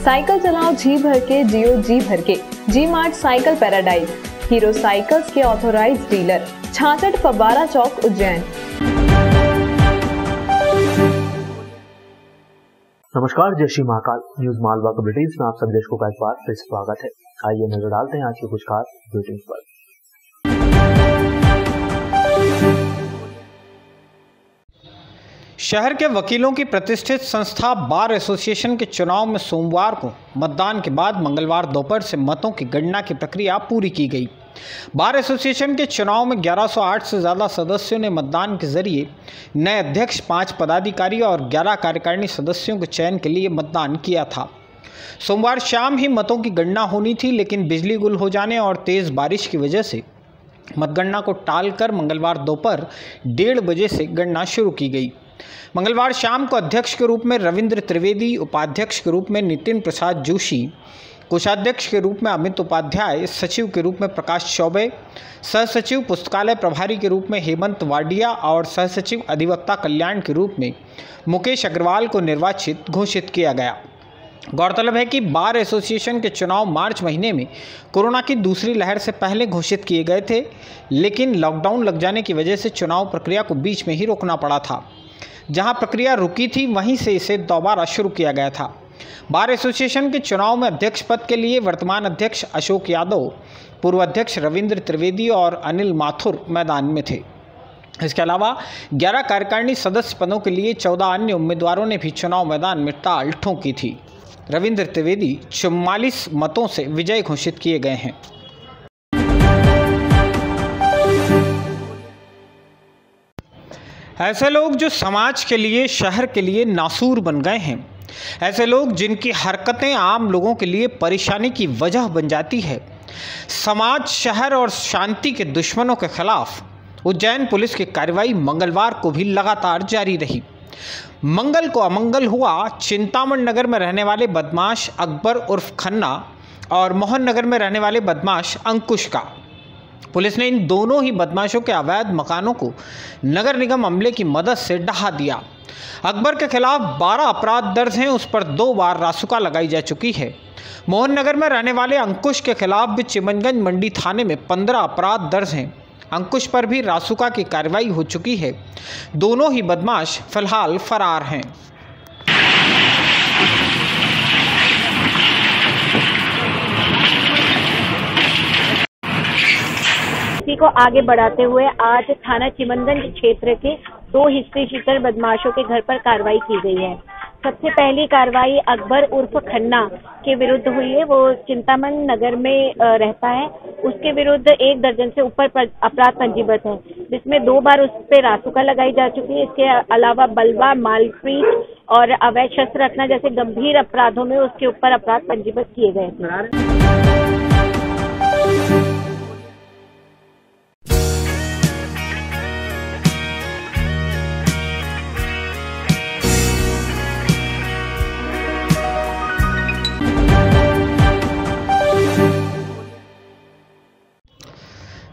Cycle चलाओ जी भर के, जियो जी भर के। G mart cycle paradise, Hero cycles के ऑथोराइज डीलर, 66 फब्बारा चौक, उज्जैन। नमस्कार, जय श्री महाकाल। न्यूज मालवा के बुलेटिन में आप सभी दर्शकों का एक बार फिर स्वागत है। आइए नजर डालते हैं आज के कुछ खास बुलेटिन पर। शहर के वकीलों की प्रतिष्ठित संस्था बार एसोसिएशन के चुनाव में सोमवार को मतदान के बाद मंगलवार दोपहर से मतों की गणना की प्रक्रिया पूरी की गई। बार एसोसिएशन के चुनाव में 1108 से ज़्यादा सदस्यों ने मतदान के जरिए नए अध्यक्ष, 5 पदाधिकारी और 11 कार्यकारिणी सदस्यों के चयन के लिए मतदान किया था। सोमवार शाम ही मतों की गणना होनी थी, लेकिन बिजली गुल हो जाने और तेज़ बारिश की वजह से मतगणना को टालकर मंगलवार दोपहर 1:30 बजे से गणना शुरू की गई। मंगलवार शाम को अध्यक्ष के रूप में रविंद्र त्रिवेदी, उपाध्यक्ष के रूप में नितिन प्रसाद जोशी, कोषाध्यक्ष के रूप में अमित उपाध्याय, सचिव के रूप में प्रकाश चौबे, सहसचिव पुस्तकालय प्रभारी के रूप में हेमंत वाडिया और सहसचिव अधिवक्ता कल्याण के रूप में मुकेश अग्रवाल को निर्वाचित घोषित किया गया। गौरतलब है कि बार एसोसिएशन के चुनाव मार्च महीने में कोरोना की दूसरी लहर से पहले घोषित किए गए थे, लेकिन लॉकडाउन लग जाने की वजह से चुनाव प्रक्रिया को बीच में ही रोकना पड़ा था। जहां प्रक्रिया रुकी थी, वहीं से इसे दोबारा शुरू किया गया था। बार एसोसिएशन के चुनाव में अध्यक्ष पद के लिए वर्तमान अध्यक्ष अशोक यादव, पूर्व अध्यक्ष रविंद्र त्रिवेदी और अनिल माथुर मैदान में थे। इसके अलावा 11 कार्यकारिणी सदस्य पदों के लिए 14 अन्य उम्मीदवारों ने भी चुनाव मैदान में ताल ठोंकी थी। रविंद्र त्रिवेदी 44 मतों से विजय घोषित किए गए हैं। ऐसे लोग जो समाज के लिए, शहर के लिए नासूर बन गए हैं, ऐसे लोग जिनकी हरकतें आम लोगों के लिए परेशानी की वजह बन जाती है, समाज, शहर और शांति के दुश्मनों के खिलाफ उज्जैन पुलिस की कार्रवाई मंगलवार को भी लगातार जारी रही। मंगल को अमंगल हुआ चिंतामण नगर में रहने वाले बदमाश अकबर उर्फ खन्ना और मोहन नगर में रहने वाले बदमाश अंकुश का। पुलिस ने इन दोनों ही बदमाशों के अवैध मकानों को नगर निगम अमले की मदद से ढहा दिया। अकबर के खिलाफ 12 अपराध दर्ज हैं, उस पर 2 बार रासुका लगाई जा चुकी है। मोहन नगर में रहने वाले अंकुश के खिलाफ भी चिमनगंज मंडी थाने में 15 अपराध दर्ज हैं। अंकुश पर भी रासुका की कार्रवाई हो चुकी है। दोनों ही बदमाश फिलहाल फरार हैं। इसी को आगे बढ़ाते हुए आज थाना चिमनगंज क्षेत्र के 2 हिस्ट्री शीटर बदमाशों के घर पर कार्रवाई की गई है। सबसे पहली कार्रवाई अकबर उर्फ खन्ना के विरुद्ध हुई है। वो चिंतामण नगर में रहता है। उसके विरुद्ध 1 दर्जन से ऊपर अपराध पंजीबद्ध है, जिसमें 2 बार उस पर रासुका लगाई जा चुकी है। इसके अलावा बलवा, मालपीट और अवैध शस्त्र रखना जैसे गंभीर अपराधों में उसके ऊपर अपराध पंजीबद्ध किए गए।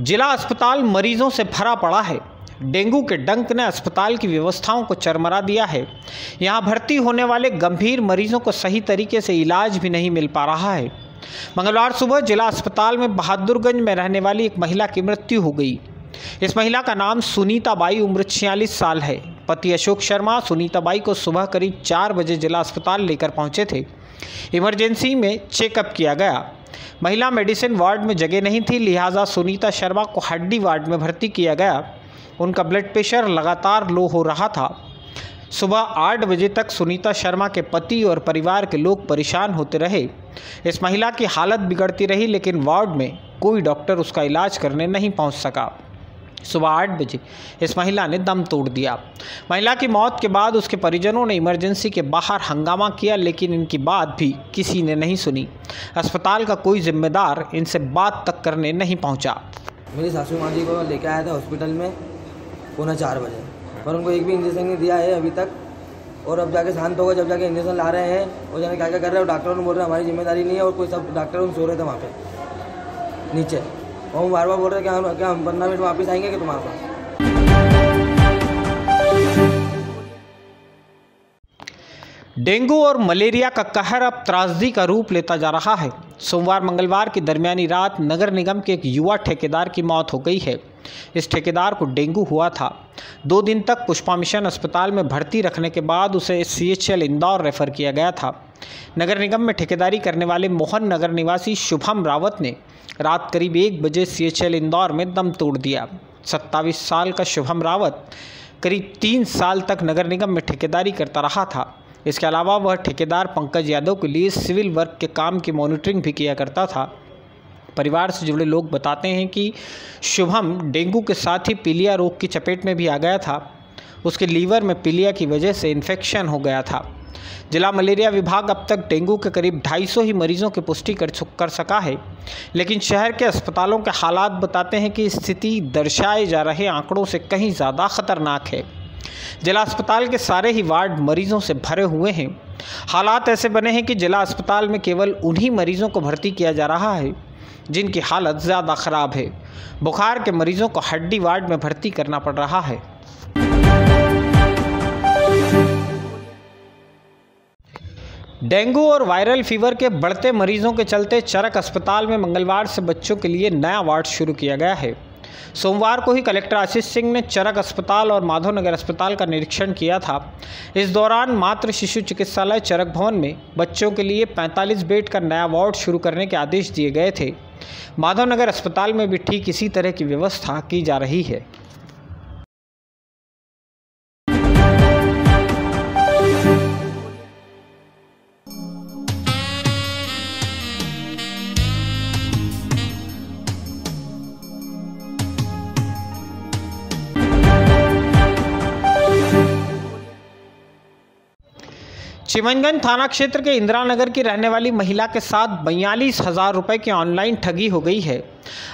जिला अस्पताल मरीजों से भरा पड़ा है। डेंगू के डंक ने अस्पताल की व्यवस्थाओं को चरमरा दिया है। यहां भर्ती होने वाले गंभीर मरीजों को सही तरीके से इलाज भी नहीं मिल पा रहा है। मंगलवार सुबह जिला अस्पताल में बहादुरगंज में रहने वाली एक महिला की मृत्यु हो गई। इस महिला का नाम सुनीता बाई, उम्र 46 साल है। पति अशोक शर्मा सुनीता बाई को सुबह करीब 4 बजे जिला अस्पताल लेकर पहुंचे थे। इमरजेंसी में चेकअप किया गया। महिला मेडिसिन वार्ड में जगह नहीं थी, लिहाजा सुनीता शर्मा को हड्डी वार्ड में भर्ती किया गया। उनका ब्लड प्रेशर लगातार लो हो रहा था। सुबह 8 बजे तक सुनीता शर्मा के पति और परिवार के लोग परेशान होते रहे। इस महिला की हालत बिगड़ती रही, लेकिन वार्ड में कोई डॉक्टर उसका इलाज करने नहीं पहुंच सका। सुबह 8 बजे इस महिला ने दम तोड़ दिया। महिला की मौत के बाद उसके परिजनों ने इमरजेंसी के बाहर हंगामा किया, लेकिन इनकी बात भी किसी ने नहीं सुनी। अस्पताल का कोई जिम्मेदार इनसे बात तक करने नहीं पहुंचा। मेरी सासू माँ जी को लेकर आया था हॉस्पिटल में 3:45 बजे, पर उनको एक भी इंजेक्शन नहीं दिया है अभी तक। और अब जाके शांत होगा जब जाके इंजेक्शन ला रहे हैं, वो जाने क्या क्या कर रहे हैं। डॉक्टरों ने बोल रहे हैं हमारी जिम्मेदारी नहीं है, और कोई सब डॉक्टर सो रहे थे वहाँ पे नीचे। और हम बार बार बोल रहे हैं क्या हम 15 मिनट वापस आएंगे कि तुम्हारे पास। डेंगू और मलेरिया का कहर अब त्रासदी का रूप लेता जा रहा है। सोमवार मंगलवार की दरमियानी रात नगर निगम के एक युवा ठेकेदार की मौत हो गई है। इस ठेकेदार को डेंगू हुआ था। 2 दिन तक पुष्पा मिशन अस्पताल में भर्ती रखने के बाद उसे CHL इंदौर रेफर किया गया था। नगर निगम में ठेकेदारी करने वाले मोहन नगर निवासी शुभम रावत ने रात करीब 1 बजे CHL इंदौर में दम तोड़ दिया। 27 साल का शुभम रावत करीब 3 साल तक नगर निगम में ठेकेदारी करता रहा था। इसके अलावा वह ठेकेदार पंकज यादव के लिए सिविल वर्क के काम की मॉनिटरिंग भी किया करता था। परिवार से जुड़े लोग बताते हैं कि शुभम डेंगू के साथ ही पीलिया रोग की चपेट में भी आ गया था। उसके लीवर में पीलिया की वजह से इन्फेक्शन हो गया था। जिला मलेरिया विभाग अब तक डेंगू के करीब 250 ही मरीजों की पुष्टि कर सका है, लेकिन शहर के अस्पतालों के हालात बताते हैं कि स्थिति दर्शाए जा रहे आंकड़ों से कहीं ज़्यादा खतरनाक है। जिला अस्पताल के सारे ही वार्ड मरीजों से भरे हुए हैं। हालात ऐसे बने हैं कि जिला अस्पताल में केवल उन्हीं मरीजों को भर्ती किया जा रहा है जिनकी हालत ज़्यादा ख़राब है। बुखार के मरीजों को हड्डी वार्ड में भर्ती करना पड़ रहा है। डेंगू और वायरल फीवर के बढ़ते मरीजों के चलते चरक अस्पताल में मंगलवार से बच्चों के लिए नया वार्ड शुरू किया गया है। सोमवार को ही कलेक्टर आशीष सिंह ने चरक अस्पताल और माधवनगर अस्पताल का निरीक्षण किया था। इस दौरान मातृ शिशु चिकित्सालय चरक भवन में बच्चों के लिए 45 बेड का नया वार्ड शुरू करने के आदेश दिए गए थे। माधवनगर अस्पताल में भी ठीक इसी तरह की व्यवस्था की जा रही है। चिमनगंज थाना क्षेत्र के इंदिरा नगर की रहने वाली महिला के साथ 42,000 रुपये की ऑनलाइन ठगी हो गई है।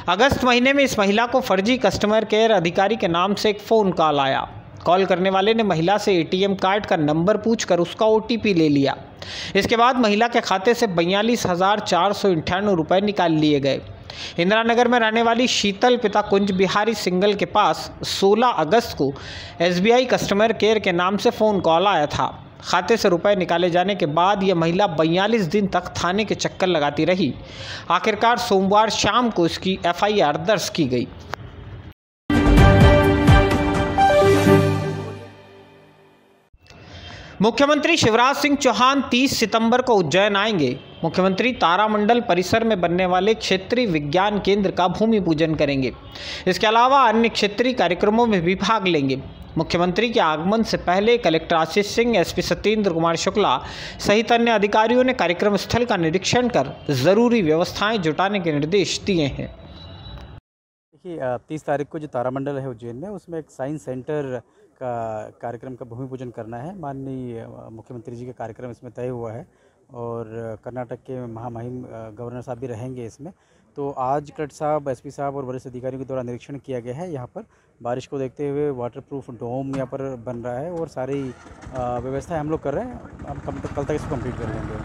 अगस्त महीने में इस महिला को फर्जी कस्टमर केयर अधिकारी के नाम से एक फ़ोन कॉल आया। कॉल करने वाले ने महिला से ATM कार्ड का नंबर पूछकर उसका OTP ले लिया। इसके बाद महिला के खाते से 42,498 रुपये निकाल लिए गए। इंदिरा नगर में रहने वाली शीतल पिता कुंज बिहारी सिंगल के पास 16 अगस्त को SBI कस्टमर केयर के नाम से फ़ोन कॉल आया था। खाते से रुपए निकाले जाने के बाद यह महिला 42 दिन तक थाने के चक्कर लगाती रही। आखिरकार सोमवार शाम को इसकी FIR दर्ज की गई। मुख्यमंत्री शिवराज सिंह चौहान 30 सितंबर को उज्जैन आएंगे। मुख्यमंत्री तारामंडल परिसर में बनने वाले क्षेत्रीय विज्ञान केंद्र का भूमि पूजन करेंगे। इसके अलावा अन्य क्षेत्रीय कार्यक्रमों में भी भाग लेंगे। मुख्यमंत्री के आगमन से पहले कलेक्टर आशीष सिंह, SP सत्येंद्र कुमार शुक्ला सहित अन्य अधिकारियों ने कार्यक्रम स्थल का निरीक्षण कर जरूरी व्यवस्थाएं जुटाने के निर्देश दिए हैं। देखिए 30 तारीख को जो तारामंडल है उज्जैन में, उसमें एक साइंस सेंटर का कार्यक्रम का भूमि पूजन करना है। माननीय मुख्यमंत्री जी का कार्यक्रम इसमें तय हुआ है और कर्नाटक के महामहिम गवर्नर साहब भी रहेंगे इसमें। तो आज कलेक्टर साहब, SP साहब और वरिष्ठ अधिकारियों के द्वारा निरीक्षण किया गया है। यहाँ पर बारिश को देखते हुए वाटरप्रूफ डोम यहाँ पर बन रहा है और सारी व्यवस्थाएं हम लोग कर रहे हैं। हम कल तक इसको कंप्लीट कर लेंगे।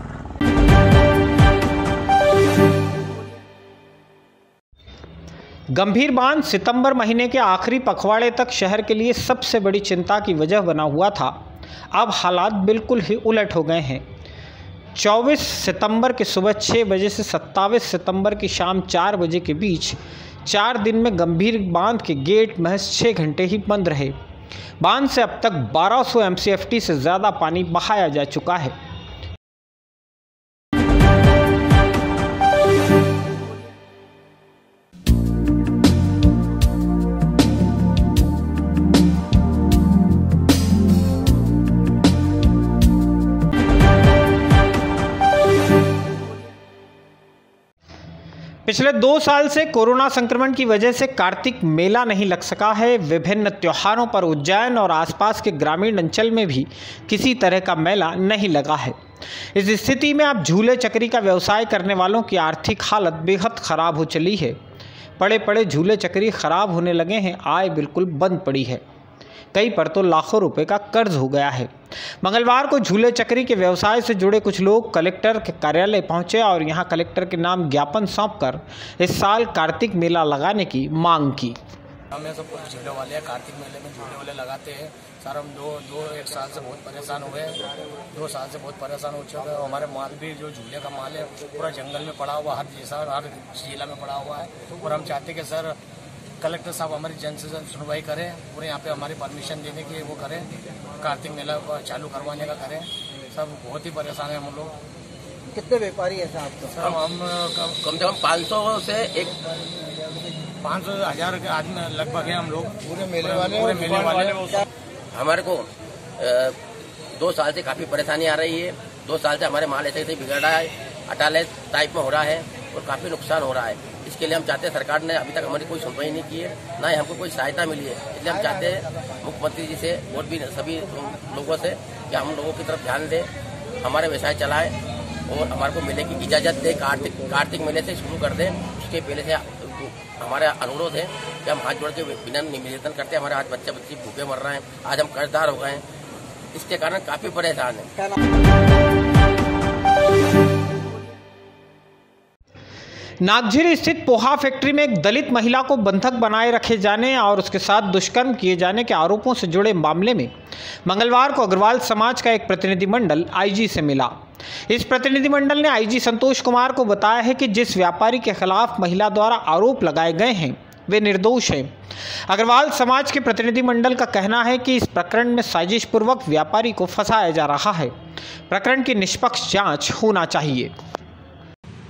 गंभीर बांध सितंबर महीने के आखिरी पखवाड़े तक शहर के लिए सबसे बड़ी चिंता की वजह बना हुआ था। अब हालात बिल्कुल ही उलट हो गए हैं। 24 सितंबर के सुबह 6 बजे से 27 सितंबर की शाम 4 बजे के बीच 4 दिन में गंभीर बांध के गेट महज 6 घंटे ही बंद रहे। बांध से अब तक 1200 MCFT से ज़्यादा पानी बहाया जा चुका है। पिछले 2 साल से कोरोना संक्रमण की वजह से कार्तिक मेला नहीं लग सका है। विभिन्न त्योहारों पर उज्जैन और आसपास के ग्रामीण अंचल में भी किसी तरह का मेला नहीं लगा है। इस स्थिति में अब झूले चक्री का व्यवसाय करने वालों की आर्थिक हालत बेहद ख़राब हो चली है। पड़े पड़े झूले चक्री ख़राब होने लगे हैं, आय बिल्कुल बंद पड़ी है। कई पर तो लाखों रुपए का कर्ज हो गया है। मंगलवार को झूले चक्री के व्यवसाय से जुड़े कुछ लोग कलेक्टर के कार्यालय पहुंचे और यहां कलेक्टर के नाम ज्ञापन सौंपकर इस साल कार्तिक मेला लगाने की मांग की। हमें सब कुछ झूले वाले हैं, कार्तिक मेले में झूले वाले लगाते हैं, सर हम एक साल से बहुत परेशान हुए हैं। 2 साल से बहुत परेशान हो चुके हैं। हमारे माल भी जो झूले का माल है पूरा जंगल में पड़ा हुआ, हर जिला में पड़ा हुआ है। और हम चाहते कि सर कलेक्टर साहब हमारी जन से सुनवाई करें और यहाँ पे हमारी परमिशन देने की वो करें, कार्तिक मेला चालू करवाने का करें। सब बहुत ही परेशान है हम लोग। कितने व्यापारी है साहब? तो सर हम कम से कम 500 से 500,000 के आदमी लगभग है हम लोग, पूरे मेले वाले। हमारे को 2 साल से काफी परेशानी आ रही है। 2 साल से हमारे माल ऐसे बिगड़ रहा है, अटाले टाइप में हो रहा है और काफी नुकसान हो रहा है। इसके लिए हम चाहते हैं, सरकार ने अभी तक हमारी कोई सुनवाई नहीं की है, ना ही हमको कोई सहायता मिली है। इसलिए हम चाहते हैं मुख्यमंत्री जी से और भी सभी लोगों से कि हम लोगों की तरफ ध्यान दें, हमारे व्यवसाय चलाएं और हमारे को मेले की इजाजत दे। कार्तिक मेले से शुरू कर दें। उसके पहले से हमारा अनुरोध है कि हम हाथ जोड़ के विनम्र निवेदन करते हैं। हमारे आज बच्चे भूखे मर रहे हैं, आज हम कर्जदार हो गए हैं, इसके कारण काफी परेशान है। नागझीर स्थित पोहा फैक्ट्री में एक दलित महिला को बंधक बनाए रखे जाने और उसके साथ दुष्कर्म किए जाने के आरोपों से जुड़े मामले में मंगलवार को अग्रवाल समाज का एक प्रतिनिधिमंडल आईजी से मिला। इस प्रतिनिधिमंडल ने आईजी संतोष कुमार को बताया है कि जिस व्यापारी के खिलाफ महिला द्वारा आरोप लगाए गए हैं वे निर्दोष हैं। अग्रवाल समाज के प्रतिनिधिमंडल का कहना है कि इस प्रकरण में साजिश पूर्वक व्यापारी को फंसाया जा रहा है। प्रकरण की निष्पक्ष जांच होना चाहिए।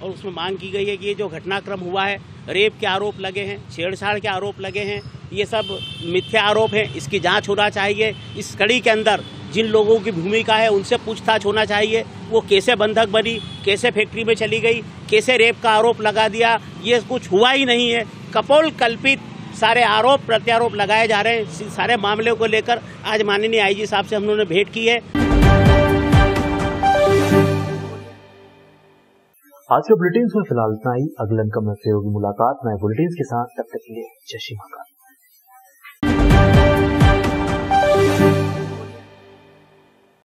और उसमें मांग की गई है कि ये जो घटनाक्रम हुआ है, रेप के आरोप लगे हैं, छेड़छाड़ के आरोप लगे हैं, ये सब मिथ्या आरोप हैं, इसकी जांच होना चाहिए। इस कड़ी के अंदर जिन लोगों की भूमिका है उनसे पूछताछ होना चाहिए। वो कैसे बंधक बनी, कैसे फैक्ट्री में चली गई, कैसे रेप का आरोप लगा दिया, ये कुछ हुआ ही नहीं है। कपोल कल्पित सारे आरोप प्रत्यारोप लगाए जा रहे हैं। सारे मामले को लेकर आज माननीय आईजी साहब से हम लोगों ने भेंट की है। आज के बुलेटिन में फिलहाल इतना ही। अगले अंक में फिर होगी मुलाकात नए बुलेटिन के साथ। तब तक के लिए जय श्री महाकाल।